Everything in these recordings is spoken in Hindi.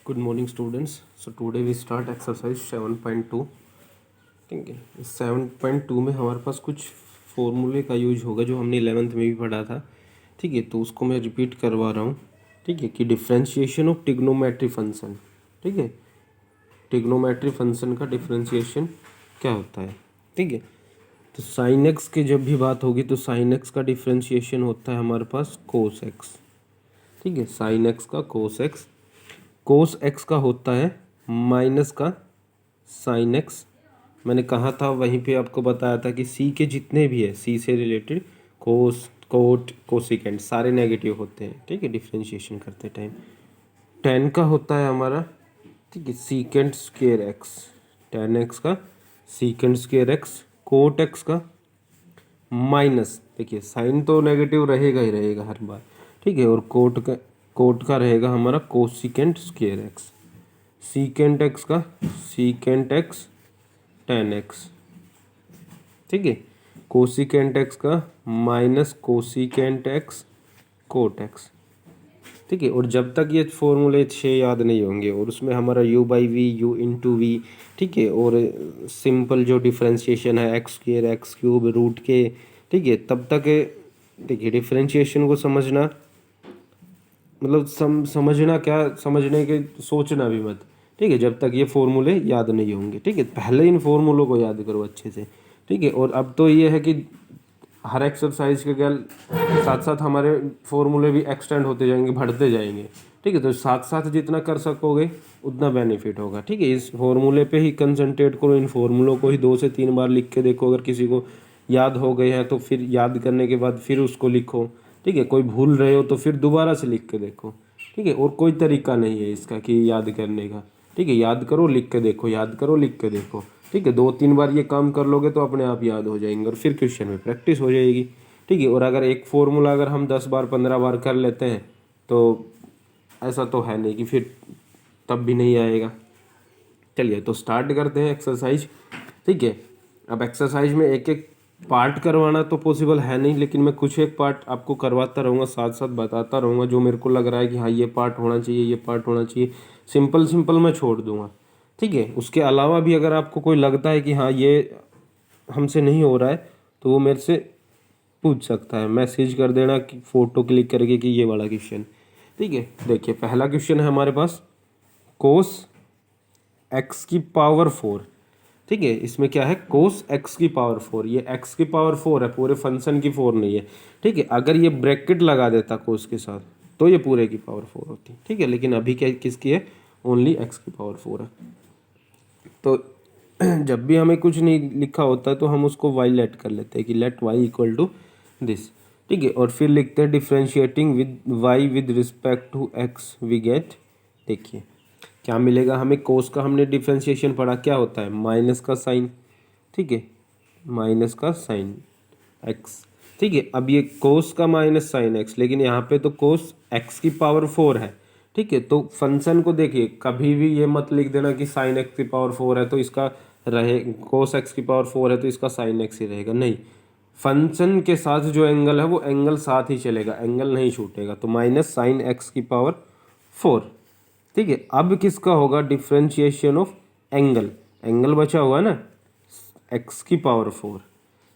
Good morning, students. So today we start exercise 7.2. ठीक है, इस 7.2 में हमारे पास कुछ फॉर्मूले का यूज होगा जो हमने 11th में भी पढ़ा था. ठीक है, तो उसको मैं रिपीट करवा रहा हूँ. ठीक है, कि डिफ्रेंशिएशन ऑफ ट्रिग्नोमेट्री फंक्शन. ठीक है, ट्रिग्नोमेट्री फंक्शन का डिफ्रेंशिएशन क्या होता है. ठीक है, तो साइन एक्स की जब भी बात होगी तो साइन एक्स का डिफ्रेंशिएशन होता है हमारे पास कोस एक्स. ठीक है, साइन एक्स का कोस एक्स. कोस एक्स का होता है माइनस का साइन एक्स. मैंने कहा था वहीं पे आपको बताया था कि सी के जितने भी है सी से रिलेटेड कोस कोट कोसिकेंट सारे नेगेटिव होते हैं. ठीक है, डिफ्रेंशिएशन करते टाइम. टेन का होता है हमारा, ठीक है, secant square x. Tan x का secant square x. Cot x का माइनस, देखिए साइन तो नेगेटिव रहेगा ही रहेगा हर बार. ठीक है, और कोट का रहेगा हमारा cosecant square x. Secant x का सीकेंट एक्स टेन एक्स. ठीक है, कोसिकेंट एक्स का minus cosecant x cot x. ठीक है, और जब तक ये फॉर्मूले 6 याद नहीं होंगे और उसमें हमारा u by v u into v. ठीक है, और सिंपल जो डिफ्रेंशिएशन है x square x cube root के. ठीक है, तब तक देखिए डिफ्रेंशिएशन को समझना मतलब समझना क्या, समझने के सोचना भी मत. ठीक है, जब तक ये फॉर्मूले याद नहीं होंगे. ठीक है, पहले इन फॉर्मूलों को याद करो अच्छे से. ठीक है, और अब तो ये है कि हर एक्सरसाइज के गल साथ साथ हमारे फॉर्मूले भी एक्सटेंड होते जाएंगे, बढ़ते जाएंगे. ठीक है, तो साथ साथ जितना कर सकोगे उतना बेनिफिट होगा. ठीक है, इस फॉर्मूले पे ही कंसंट्रेट करो, इन फॉर्मूलों को ही 2 से 3 बार लिख के देखो. अगर किसी को याद हो गए हैं तो फिर याद करने के बाद फिर उसको लिखो. ठीक है, कोई भूल रहे हो तो फिर दोबारा से लिख के देखो. ठीक है, और कोई तरीका नहीं है इसका कि याद करने का. ठीक है, याद करो लिख के देखो, याद करो लिख के देखो. ठीक है, 2-3 बार ये काम कर लोगे तो अपने आप याद हो जाएंगे और फिर क्वेश्चन में प्रैक्टिस हो जाएगी. ठीक है, और अगर एक फॉर्मूला अगर हम 10 बार 15 बार कर लेते हैं तो ऐसा तो है नहीं कि फिर तब भी नहीं आएगा. चलिए तो स्टार्ट करते हैं एक्सरसाइज. ठीक है, अब एक्सरसाइज में एक एक पार्ट करवाना तो पॉसिबल है नहीं, लेकिन मैं कुछ एक पार्ट आपको करवाता रहूँगा, साथ साथ बताता रहूँगा जो मेरे को लग रहा है कि हाँ ये पार्ट होना चाहिए, ये पार्ट होना चाहिए. सिंपल सिंपल मैं छोड़ दूँगा. ठीक है, उसके अलावा भी अगर आपको कोई लगता है कि हाँ ये हमसे नहीं हो रहा है तो वो मेरे से पूछ सकता है, मैसेज कर देना कि फ़ोटो क्लिक करके कि ये वाला क्वेश्चन. ठीक है, देखिए पहला क्वेश्चन है हमारे पास कोस एक्स की पावर 4. ठीक है, इसमें क्या है कोस एक्स की पावर 4. ये एक्स की पावर 4 है, पूरे फंक्शन की 4 नहीं है. ठीक है, अगर ये ब्रैकेट लगा देता कोस के साथ तो ये पूरे की पावर 4 होती. ठीक है, लेकिन अभी क्या किसकी है, ओनली एक्स की पावर 4 है. तो जब भी हमें कुछ नहीं लिखा होता तो हम उसको वाई लेट कर लेते हैं कि let y equal to this. ठीक है, और फिर लिखते हैं differentiating with y with respect to x we get. देखिए क्या मिलेगा हमें, कोस का हमने डिफ्रेंशिएशन पढ़ा क्या होता है, माइनस का साइन. ठीक है, माइनस का साइन एक्स. ठीक है, अब ये कोस का माइनस साइन एक्स, लेकिन यहाँ पे तो कोस एक्स की पावर 4 है. ठीक है, तो फंक्शन को देखिए कभी भी ये मत लिख देना कि साइन एक्स की पावर 4 है तो इसका रहे, कोस एक्स की पावर 4 है तो इसका साइन एक्स ही रहेगा. नहीं, फंक्शन के साथ जो एंगल है वो एंगल साथ ही चलेगा, एंगल नहीं छूटेगा. तो माइनस साइन एक्स की पावर 4. ठीक है, अब किसका होगा डिफ्रेंशिएशन ऑफ एंगल, एंगल बचा हुआ है ना एक्स की पावर 4.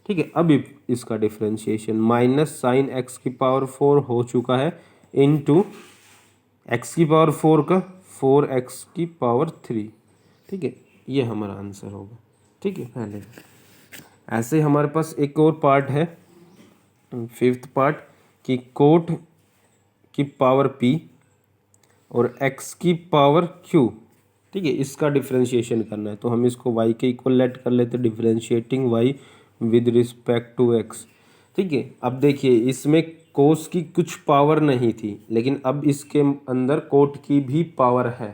ठीक है, अब इसका डिफ्रेंशिएशन माइनस साइन एक्स की पावर 4 हो चुका है इनटू एक्स की पावर 4 का 4x की पावर 3. ठीक है, ये हमारा आंसर होगा. ठीक है, पहले ऐसे हमारे पास एक और पार्ट है, फिफ्थ पार्ट, कि कोट की पावर p और x की पावर q. ठीक है, इसका डिफ्रेंशिएशन करना है तो हम इसको y के इक्वल लेट कर लेते हैं, differentiating y with respect to x. ठीक है, अब देखिए इसमें कोस की कुछ पावर नहीं थी, लेकिन अब इसके अंदर कोट की भी पावर है.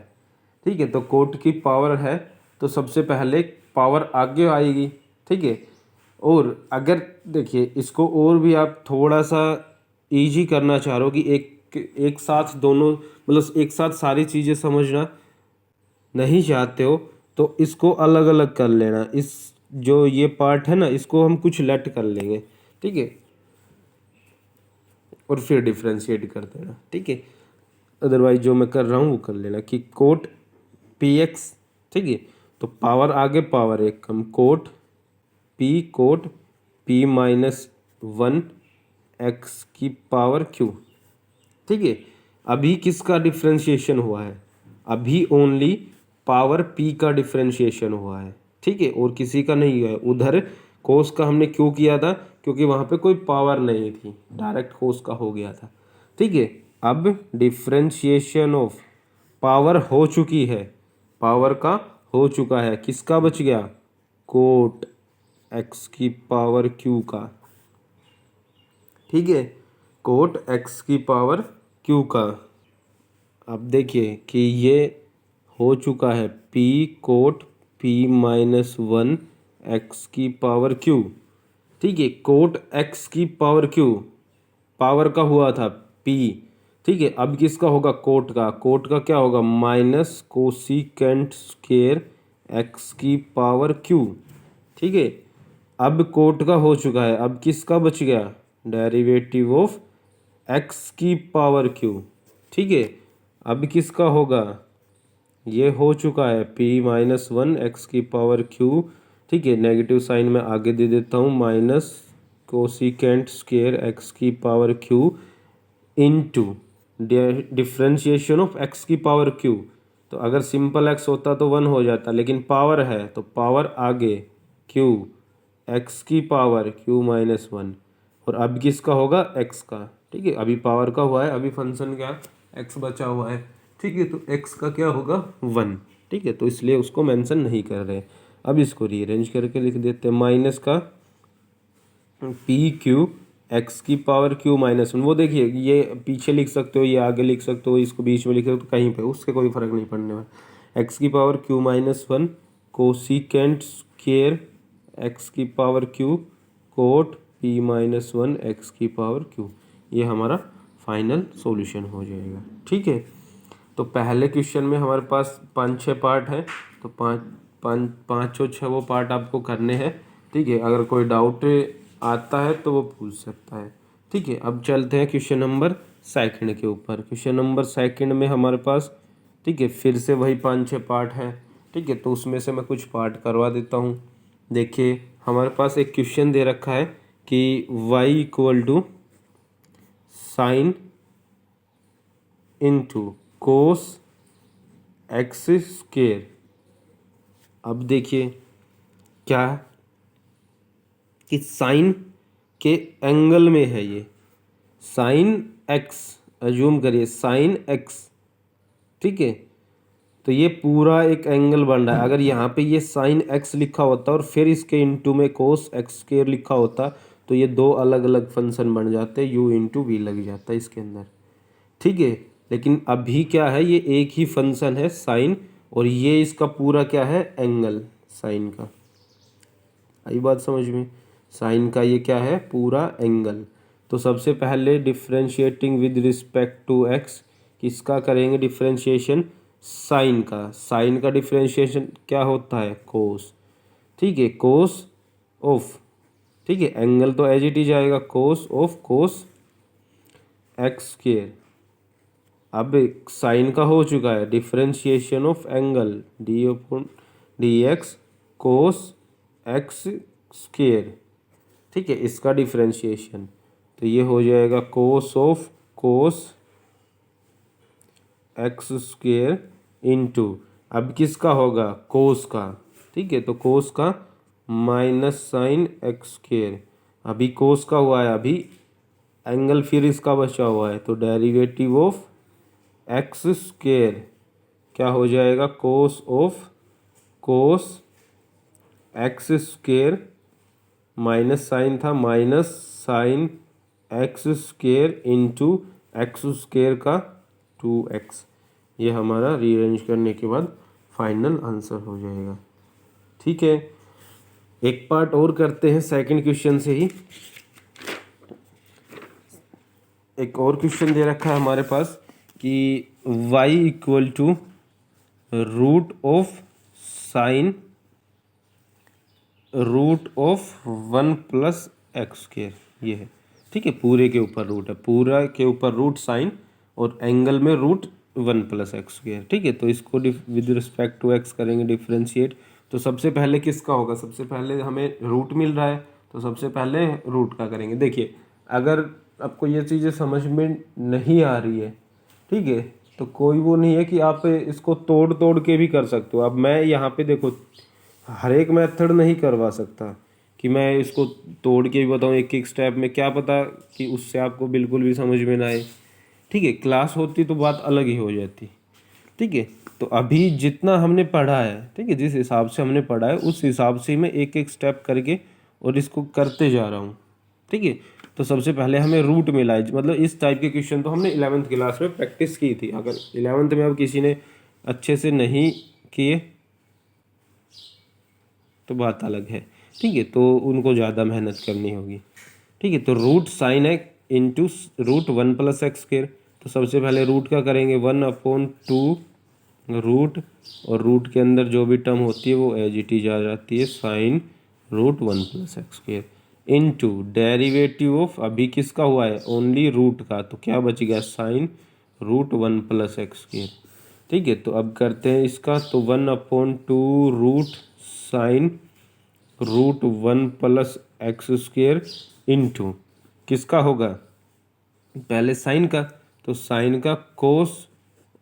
ठीक है, तो कोट की पावर है तो सबसे पहले पावर आगे आएगी. ठीक है, और अगर देखिए इसको और भी आप थोड़ा सा इजी करना चाह रहे हो कि एक साथ दोनों मतलब एक साथ सारी चीज़ें समझना नहीं चाहते हो तो इसको अलग अलग कर लेना. इस जो ये पार्ट है ना इसको हम कुछ लेट कर लेंगे. ठीक है, और फिर डिफ्रेंशिएट कर देना. ठीक है, अदरवाइज जो मैं कर रहा हूँ वो कर लेना कि कोट पी एक्स, ठीक है। तो पावर आगे पावर एक कम, cot p minus one x की पावर क्यू, ठीक है। अभी किसका डिफ्रेंशिएशन हुआ है? अभी ओनली पावर पी का डिफ्रेंशिएशन हुआ है, ठीक है, और किसी का नहीं हुआ है। उधर कोस का हमने क्यों किया था? क्योंकि वहाँ पे कोई पावर नहीं थी, डायरेक्ट कोस का हो गया था, ठीक है। अब डिफ्रेंशिएशन ऑफ पावर हो चुकी है, पावर का हो चुका है, किसका बच गया? कोट एक्स की पावर क्यू का, ठीक है, कोट एक्स की पावर क्यू का। अब देखिए कि ये हो चुका है p cot p minus one x की पावर क्यू, ठीक है। कोट एक्स की पावर क्यू पावर का हुआ था पी, ठीक है। अब किसका होगा? कोट का क्या होगा? माइनस कोसिकेंट स्क्वायर एक्स की पावर क्यू, ठीक है। अब कोट का हो चुका है, अब किसका बच गया? डेरिवेटिव ऑफ एक्स की पावर क्यू, ठीक है। अब किसका होगा? ये हो चुका है p माइनस वन एक्स की पावर क्यू, ठीक है। नेगेटिव साइन में आगे दे देता हूँ, माइनस कोसिकेंट स्क्वायर एक्स की power Q into differentiation of x की पावर क्यू। तो अगर सिंपल एक्स होता तो वन हो जाता, लेकिन पावर है तो पावर आगे क्यू, एक्स की पावर क्यू माइनस वन, और अब किसका होगा? एक्स का, ठीक है। अभी पावर का हुआ है, अभी फंक्शन क्या? एक्स बचा हुआ है, ठीक है। तो एक्स का क्या होगा? वन, ठीक है। तो इसलिए उसको मेंशन नहीं कर रहे। अब इसको रीअरेंज करके लिख देते हैं, माइनस का पी क्यू एक्स की पावर क्यू माइनस वन। वो देखिए ये पीछे लिख सकते हो, ये आगे लिख सकते हो, इसको बीच में लिख सकते हो, कहीं पे उससे कोई फर्क नहीं पड़ने वाला। एक्स की power q minus one cosecant square x की power q cot p minus one x की पावर क्यू, ये हमारा फाइनल सॉल्यूशन हो जाएगा, ठीक है। तो पहले क्वेश्चन में हमारे पास 5-6 पार्ट हैं, तो पाँच और 6 वो पार्ट आपको करने हैं, ठीक है। अगर कोई डाउट आता है तो वो पूछ सकता है, ठीक है। अब चलते हैं क्वेश्चन नंबर सेकंड के ऊपर। क्वेश्चन नंबर सेकंड में हमारे पास, ठीक है, फिर से वही 5-6 पार्ट हैं, ठीक है। तो उसमें से मैं कुछ पार्ट करवा देता हूँ। देखिए हमारे पास एक क्वेश्चन दे रखा है कि y equal to sine into cos x square. अब देखिए क्या कि साइन के एंगल में है ये, साइन एक्स, अज्यूम करिए साइन एक्स, ठीक है। तो ये पूरा एक एंगल बन रहा है। अगर यहाँ पे ये साइन एक्स लिखा होता और फिर इसके इंटू में कोस एक्स स्क्वायर लिखा होता तो ये दो अलग अलग फंक्शन बन जाते, यू इंटू वी लग जाता इसके अंदर, ठीक है। लेकिन अभी क्या है, ये एक ही फंक्शन है साइन, और ये इसका पूरा क्या है? एंगल साइन का। आई बात समझ में? साइन का ये क्या है? पूरा एंगल। तो सबसे पहले differentiating with respect to x, किसका करेंगे डिफ्रेंशिएशन? साइन का। साइन का डिफ्रेंशिएशन क्या होता है? कोस, ठीक है, कोस ऑफ, ठीक है। एंगल तो एज इट इज आएगा, कोस ऑफ कोस एक्स स्क्वायर। अब साइन का हो चुका है differentiation of angle D upon D x cos x square, ठीक है, इसका डिफ्रेंशिएशन। तो ये हो जाएगा cos of cos x square into, अब किसका होगा? कोस का, ठीक है। तो कोस का माइनस साइन एक्स स्क्वायर। अभी कोस का हुआ है, अभी एंगल फिर इसका बचा हुआ है, तो डेरिवेटिव ऑफ एक्स स्क्वायर क्या हो जाएगा? Cos of cos x square minus sine था, minus sine x square into x square का 2x। ये हमारा रीअरेंज करने के बाद फाइनल आंसर हो जाएगा, ठीक है। एक पार्ट और करते हैं सेकंड क्वेश्चन से ही। एक और क्वेश्चन दे रखा है हमारे पास कि y equal to root of sine root of one plus x square, ये है, ठीक है। पूरे के ऊपर रूट है, पूरा के ऊपर रूट साइन और एंगल में √1+x²। ठीक है, तो इसको विद रिस्पेक्ट टू x करेंगे डिफ्रेंशिएट। तो सबसे पहले किसका होगा, सबसे पहले हमें रूट मिल रहा है तो सबसे पहले रूट का करेंगे। देखिए अगर आपको ये चीज़ें समझ में नहीं आ रही है, ठीक है, तो कोई वो नहीं है कि आप इसको तोड़ तोड़ के भी कर सकते हो। अब मैं यहाँ पे देखो हर एक मेथड नहीं करवा सकता कि मैं इसको तोड़ के भी बताऊँ एक एक स्टेप में, क्या पता कि उससे आपको बिल्कुल भी समझ में ना आए। ठीक है, क्लास होती तो बात अलग ही हो जाती। ठीक है, तो अभी जितना हमने पढ़ा है, ठीक है, जिस हिसाब से हमने पढ़ा है उस हिसाब से मैं एक एक स्टेप करके और इसको करते जा रहा हूँ। ठीक है, तो सबसे पहले हमें रूट मिला है, मतलब इस टाइप के क्वेश्चन तो हमने 11th क्लास में प्रैक्टिस की थी। अगर 11th में अब किसी ने अच्छे से नहीं किए तो बात अलग है। ठीक है, तो उनको ज़्यादा मेहनत करनी होगी। ठीक है, तो रूट साइन है इंटू √1+x²। तो सबसे पहले रूट का करेंगे 1/2 रूट, और रूट के अंदर जो भी टर्म होती है वो एज इट इज आ जाती है sign √1+x² into derivative of अभी किसका हुआ है, ओनली रूट का, तो क्या बच गया साइन √1+x²। ठीक है, तो अब करते हैं इसका, तो 1/2 रूट साइन √1+x² इनटू किसका होगा, पहले साइन का, तो साइन का कोस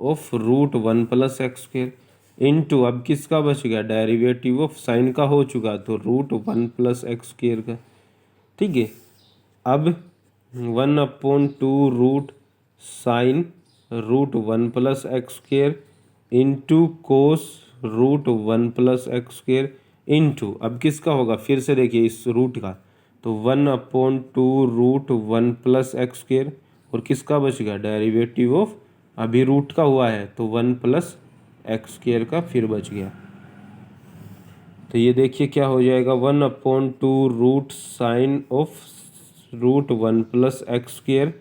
ऑफ √1+x² इनटू अब किसका बच गया, डेरिवेटिव ऑफ साइन का हो चुका तो √1+x² का। ठीक है, अब 1/2 root sine √1+x² into cos √1+x² into अब किसका होगा, फिर से देखिए इस रूट का, तो 1/2 √1+x² और किसका बच गया, डेरिवेटिव ऑफ अभी रूट का हुआ है तो 1+x² का फिर बच गया। तो ये देखिए क्या हो जाएगा, 1/2 root sine of √1+x²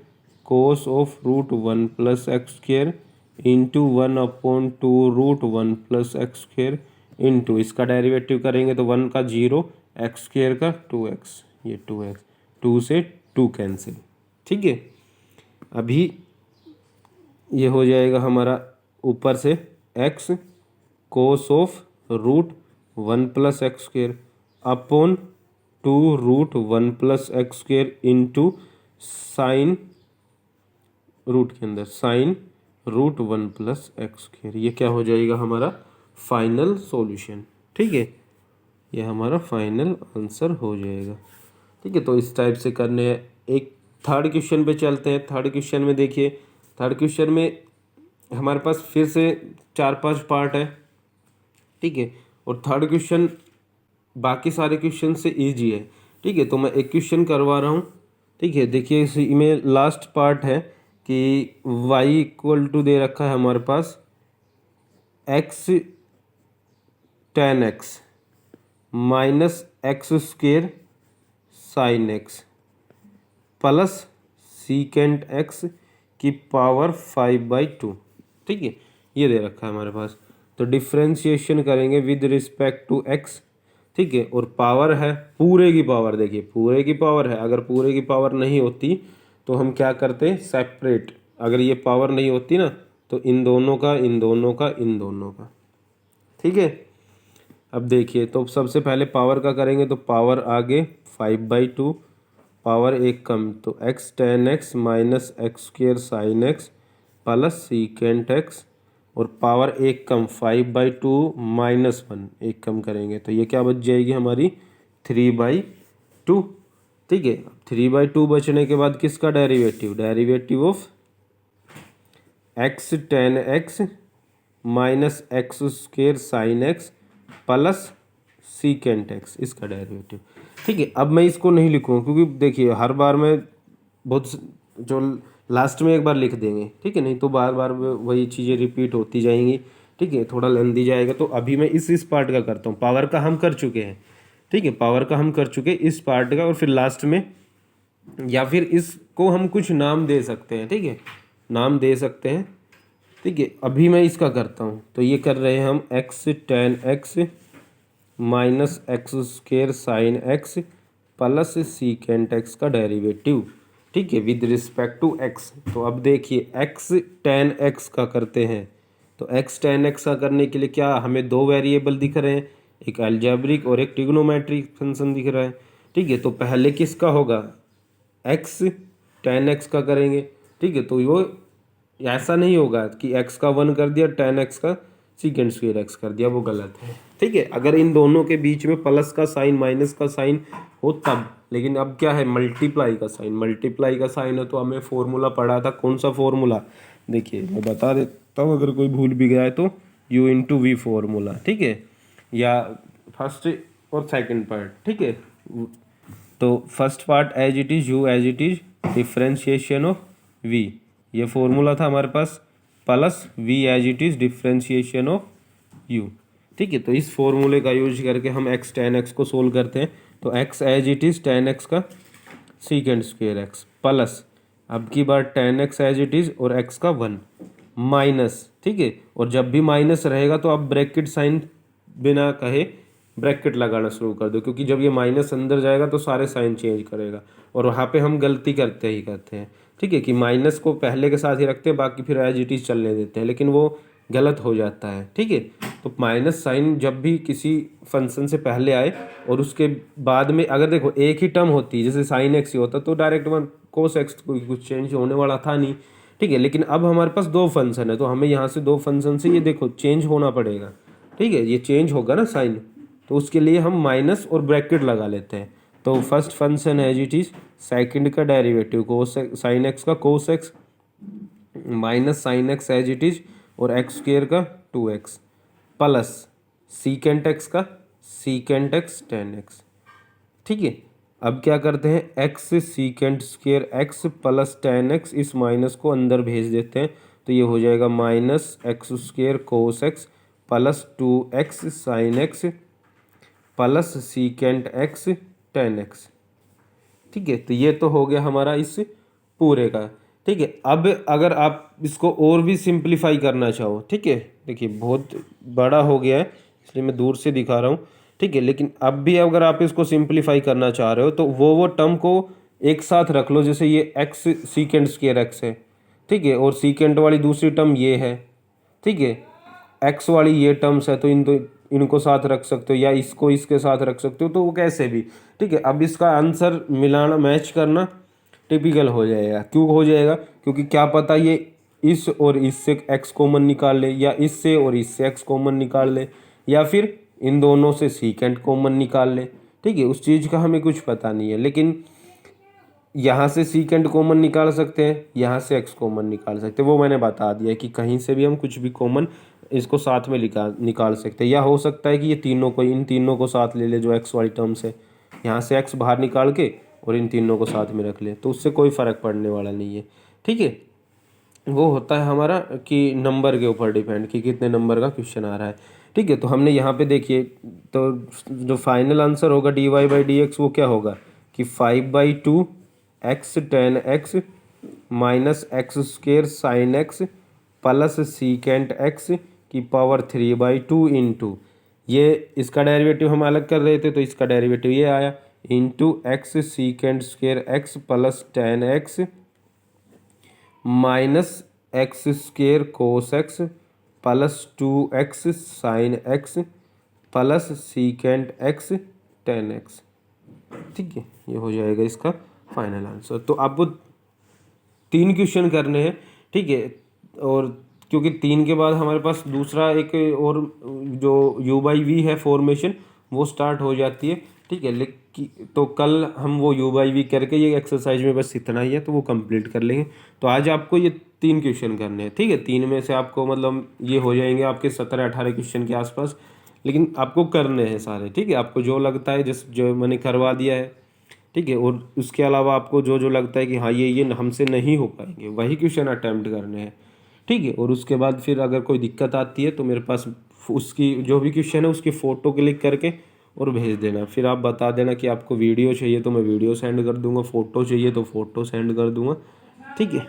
cos of √1+x² into 1/2 √1+x² into इसका डेरिवेटिव करेंगे तो 1 का 0, x² का 2x, ये 2x, 2 से 2 कैंसिल। ठीक है, अभी ये हो जाएगा हमारा ऊपर से x cos of √1+x² upon 2 √1+x² into sine root के अंदर साइन √1+x²। ये क्या हो जाएगा हमारा फाइनल सॉल्यूशन। ठीक है, ये हमारा फाइनल आंसर हो जाएगा। ठीक है, तो इस टाइप से करने हैं। एक थर्ड क्वेश्चन पे चलते हैं। थर्ड क्वेश्चन में देखिए, थर्ड क्वेश्चन में हमारे पास फिर से 4-5 पार्ट है। ठीक है, और थर्ड क्वेश्चन बाकी सारे क्वेश्चन से इजी है। ठीक है, तो मैं एक क्वेश्चन करवा रहा हूँ। ठीक है, देखिए इसी में लास्ट पार्ट है कि y दे रखा है हमारे पास x tan x minus x² sin x plus secant x की पावर 5/2। ठीक है, ये दे रखा है हमारे पास, तो डिफ्रेंशिएशन करेंगे विद रिस्पेक्ट टू x। ठीक है, और पावर है पूरे की पावर, देखिए पूरे की पावर है, अगर पूरे की पावर नहीं होती तो हम क्या करते, सेपरेट, अगर ये पावर नहीं होती ना तो इन दोनों का इन दोनों का इन दोनों का। ठीक है, अब देखिए, तो सबसे पहले पावर का करेंगे तो पावर आगे 5/2, पावर एक कम, तो x tan x minus x² sin x plus secant x, और पावर एक कम 5/2 -1 एक कम करेंगे तो ये क्या बच जाएगी हमारी 3/2। ठीक है, 3/2 बचने के बाद किसका derivative, derivative of x tan x minus x² sin x plus secant x, इसका डेरिवेटिव। ठीक है, अब मैं इसको नहीं लिखूँगा क्योंकि देखिए हर बार मैं बहुत जो लास्ट में एक बार लिख देंगे, ठीक है, नहीं तो बार बार वही चीज़ें रिपीट होती जाएंगी। ठीक है, थोड़ा लेंदी जाएगा, तो अभी मैं इस पार्ट का करता हूँ। पावर का हम कर चुके हैं। ठीक है, पावर का हम कर चुके इस पार्ट का, और फिर लास्ट में या फिर इसको हम कुछ नाम दे सकते हैं। ठीक है, नाम दे सकते हैं। ठीक है, अभी मैं इसका करता हूँ, तो ये कर रहे हैं हम x tan x minus x² sin x plus secant x का डेरिवेटिव। ठीक है, विद रिस्पेक्ट टू एक्स। तो अब देखिए एक्स टेन एक्स का करते हैं, तो एक्स टेन एक्स का करने के लिए क्या हमें दो वेरिएबल दिख रहे हैं, एक अलजेब्रिक और एक ट्रिग्नोमेट्रिक फंक्शन दिख रहा है। ठीक है, तो पहले किसका होगा, एक्स टेन एक्स का करेंगे। ठीक है, तो वो ऐसा नहीं होगा कि एक्स का वन कर दिया टेन एक्स का सीकेंड स्क्वेयर एक्स कर दिया, वो गलत है। ठीक है, अगर इन दोनों के बीच में प्लस का साइन माइनस का साइन हो तब, लेकिन अब क्या है मल्टीप्लाई का साइन, मल्टीप्लाई का साइन है तो हमें फॉर्मूला पढ़ा था, कौन सा फॉर्मूला, देखिए मैं बता देता हूँ अगर कोई भूल भी गया है तो, u इंटू वी फॉर्मूला। ठीक है, या फर्स्ट और सेकंड पार्ट। ठीक है, तो first part as it is u as it is differentiation of v, ये फॉर्मूला था हमारे पास, plus v as it is differentiation of u। ठीक है, तो इस फॉर्मूले का यूज करके हम x टेन एक्स को सोल्व करते हैं। तो x as it is tan x का सीकेंड स्क्वेयर एक्स प्लस अब की बार tan x as it is और x का वन माइनस। ठीक है, और जब भी माइनस रहेगा तो आप ब्रैकेट साइन बिना कहे ब्रैकेट लगाना शुरू कर दो, क्योंकि जब ये माइनस अंदर जाएगा तो सारे साइन चेंज करेगा, और वहाँ पे हम गलती करते हैं। ठीक है, कि माइनस को पहले के साथ ही रखते हैं, बाकी फिर एज इट इज़ चलने देते हैं, लेकिन वो गलत हो जाता है। ठीक है, तो माइनस साइन जब भी किसी फंक्शन से पहले आए और उसके बाद में अगर देखो एक ही टर्म होती है, जैसे साइन एक्स ही होता तो डायरेक्ट वन कोस एक्स, कोई कुछ चेंज होने वाला था नहीं। ठीक है, लेकिन अब हमारे पास दो फंक्शन है तो हमें यहाँ से दो फंक्शन से ये देखो चेंज होना पड़ेगा। ठीक है, ये चेंज होगा ना साइन, तो उसके लिए हम माइनस और ब्रैकेट लगा लेते हैं। तो फर्स्ट फंक्शन है एज इट इज सेकंड का डेरिवेटिव कोस साइन एक्स का cos x minus sine x as it is और एक्स स्क्वेयर का two x plus secant x का सीकेंट एक्स टेन एक्स। ठीक है, अब क्या करते हैं x secant square x plus tan x, इस माइनस को अंदर भेज देते हैं, तो ये हो जाएगा minus x square cos x plus to x sign x plus secant x tan x. ठीक है, तो ये तो हो गया हमारा इस पूरे का। ठीक है, अब अगर आप इसको और भी सिंप्लीफाई करना चाहो, ठीक है, देखिए बहुत बड़ा हो गया है इसलिए मैं दूर से दिखा रहा हूँ। ठीक है, लेकिन अब भी अगर आप इसको सिंप्लीफाई करना चाह रहे हो तो वो टर्म को एक साथ रख लो, जैसे ये एक्स सीकेंड स्क्वेयर एक्स है। ठीक है, और सीकेंड वाली दूसरी टर्म ये है। ठीक है, एक्स वाली ये टर्म्स है तो इनको साथ रख सकते हो या इसको इसके साथ रख सकते हो, तो वो कैसे भी। ठीक है, अब इसका आंसर मिलाना मैच करना टिपिकल हो जाएगा। क्यों हो जाएगा, क्योंकि क्या पता ये इस और इससे एक्स कॉमन निकाल ले, या इससे और इससे एक्स कॉमन निकाल ले, या फिर इन दोनों से सीकेंट कॉमन निकाल ले। ठीक है, उस चीज़ का हमें कुछ पता नहीं है, लेकिन यहाँ से सीकेंट कॉमन निकाल सकते हैं, यहाँ से एक्स कॉमन निकाल सकते हैं, वो मैंने बता दिया कि कहीं से भी हम कुछ भी कॉमन इसको साथ में निकाल सकते हैं। या हो सकता है कि ये तीनों को इन तीनों को साथ ले ले, जो एक्स वाली टर्म्स है, यहाँ से एक्स बाहर निकाल के और इन तीनों को साथ में रख ले, तो उससे कोई फ़र्क पड़ने वाला नहीं है। ठीक है, वो होता है हमारा कि नंबर के ऊपर डिपेंड कि कितने नंबर का क्वेश्चन आ रहा है। ठीक है, तो हमने यहाँ पे देखिए, तो जो फाइनल आंसर होगा d y by d x वो क्या होगा कि 5/2 x tan x minus x square sine x plus secant x की पावर 3/2 इंटू, ये इसका डेरिवेटिव हम अलग कर रहे थे तो इसका डेरिवेटिव ये आया into x secant square x plus tan x minus x square cos x plus to x sign x plus secant x tan x. ठीक है, ये हो जाएगा इसका फाइनल आंसर। तो आपको 3 क्वेश्चन करने हैं। ठीक है, और क्योंकि 3 के बाद हमारे पास दूसरा एक और जो u बाई वी है फॉर्मेशन वो स्टार्ट हो जाती है। ठीक है, लेकिन तो कल हम वो u बाई वी करके, ये एक्सरसाइज में बस इतना ही है तो वो कंप्लीट कर लेंगे। तो आज आपको ये 3 क्वेश्चन करने हैं। ठीक है, 3 में से आपको मतलब ये हो जाएंगे आपके 17-18 क्वेश्चन के आसपास, लेकिन आपको करने हैं सारे। ठीक है, आपको जो लगता है जो मैंने करवा दिया है। ठीक है, और उसके अलावा आपको जो जो लगता है कि हाँ ये हमसे नहीं हो पाएंगे वही क्वेश्चन अटैम्प्ट करने हैं। ठीक है, और उसके बाद फिर अगर कोई दिक्कत आती है तो मेरे पास उसकी जो भी क्वेश्चन है उसकी फ़ोटो क्लिक करके और भेज देना। फिर आप बता देना कि आपको वीडियो चाहिए तो मैं वीडियो सेंड कर दूंगा, फ़ोटो चाहिए तो फ़ोटो सेंड कर दूंगा। ठीक है।